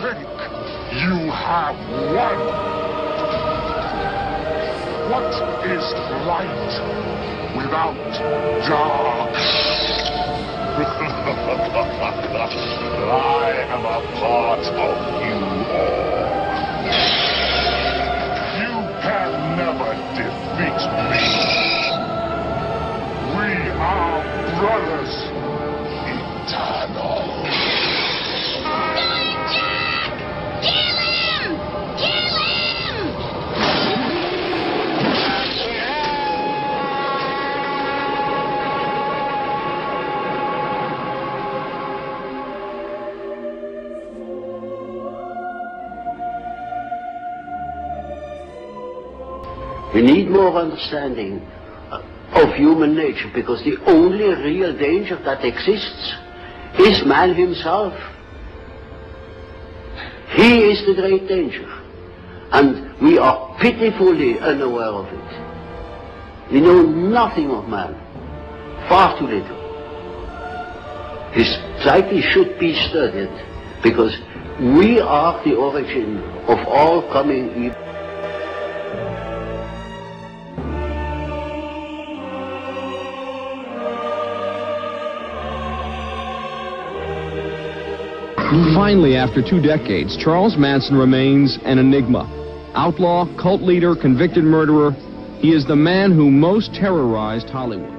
think you have won? What is light without dark? I am a part of you all. You can never defeat me. We are brothers, eternal. We need more understanding of human nature, because the only real danger that exists is man himself. He is the great danger, and we are pitifully unaware of it. We know nothing of man, far too little. His psyche should be studied, because we are the origin of all coming evil. Finally, after 2 decades, Charles Manson remains an enigma. Outlaw, cult leader, convicted murderer, he is the man who most terrorized Hollywood.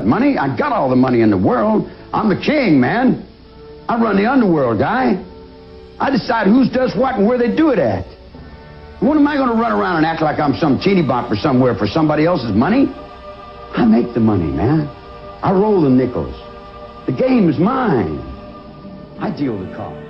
Money? I got all the money in the world. I'm the king, man. I run the underworld, guy. I decide who does what and where they do it at. What am I going to run around and act like I'm some teeny bopper somewhere for somebody else's money? I make the money, man. I roll the nickels. The game is mine. I deal the cards.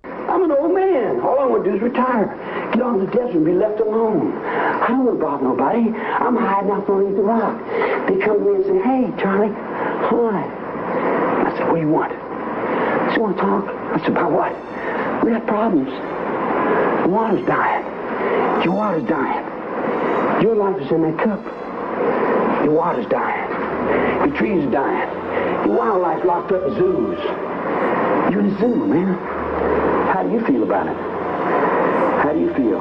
I'm an old man. All I want to do is retire. Get on the desert and be left alone. I don't want to bother nobody. I'm hiding out underneath the rock. They come to me and say, "Hey, Charlie." Hi. I said, "What do you want?" "So you want to talk?" I said, "About what?" "We got problems. The water's dying. Your water's dying. Your life is in that cup. Your water's dying. Your trees are dying. Your wildlife's locked up in zoos. You're in a zoo, man. How do you feel about it? How do you feel?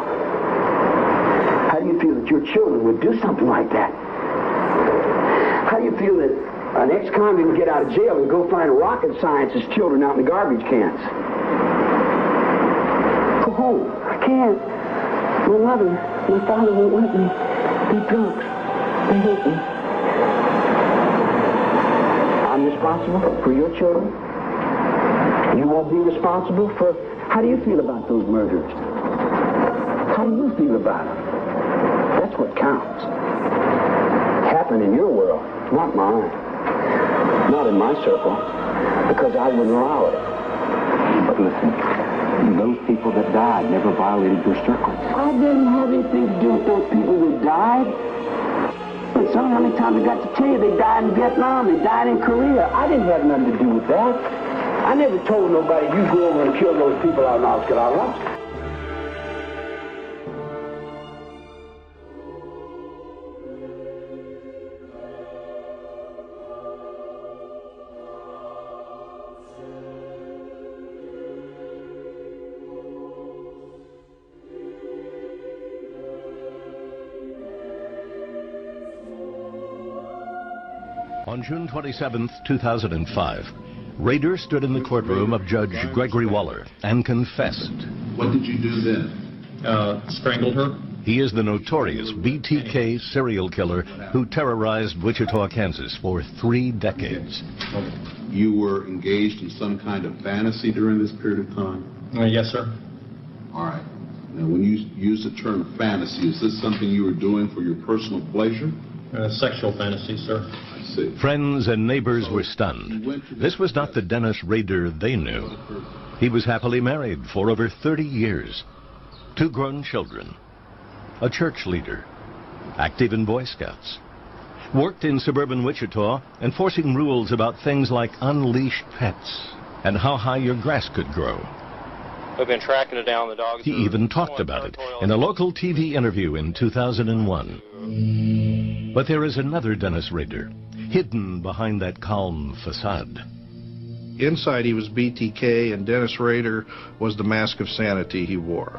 How do you feel that your children would do something like that? How do you feel that an ex-convict would get out of jail and go find rocket science's children out in the garbage cans? Go home. I can't. My mother, my father won't let me. They're drunks. They hate me. I'm responsible for your children. You won't be responsible for... How do you feel about those murders? How do you feel about them? That's what counts. It happened in your world, not mine. Not in my circle, because I wouldn't allow it. But listen, those people that died never violated your circle. I didn't have anything to do with those people that died. But son, how many times I got to tell you they died in Vietnam, they died in Korea. I didn't have nothing to do with that. I never told nobody, you go over and kill those people out in Oskalala. On June 27, 2005, Rader stood in the courtroom of Judge Gregory Waller and confessed. What did you do then? Strangled her. He is the notorious BTK serial killer who terrorized Wichita, Kansas for 3 decades. You were engaged in some kind of fantasy during this period of time? Yes, sir. All right. Now, when you use the term fantasy, is this something you were doing for your personal pleasure? Sexual fantasy, sir. I see. Friends and neighbors were stunned. This was not the Dennis Rader they knew. He was happily married for over 30 years. 2 grown children. A church leader. Active in Boy Scouts. Worked in suburban Wichita, enforcing rules about things like unleashed pets and how high your grass could grow. We've been tracking it down. The dogs. He even talked about it in a local TV interview in 2001. But there is another Dennis Rader, hidden behind that calm facade. Inside he was BTK, and Dennis Rader was the mask of sanity he wore.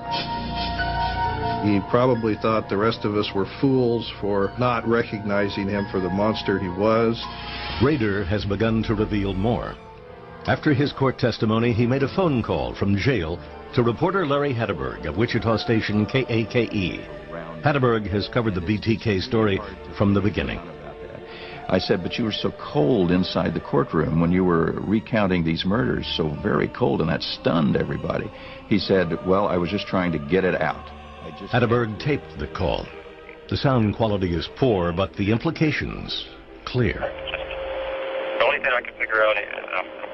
He probably thought the rest of us were fools for not recognizing him for the monster he was. Rader has begun to reveal more. After his court testimony, he made a phone call from jail to reporter Larry Hatterberg of Wichita station KAKE. Hatterberg has covered the BTK story from the beginning. I said, but you were so cold inside the courtroom when you were recounting these murders, so very cold, and that stunned everybody. He said, well, I was just trying to get it out. Hatterberg taped the call. The sound quality is poor, but the implications clear. The only thing I can figure out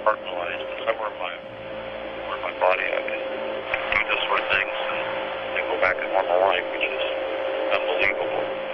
personalized is somewhere where my body I can do this sort of things and go back to normal life, which is unbelievable.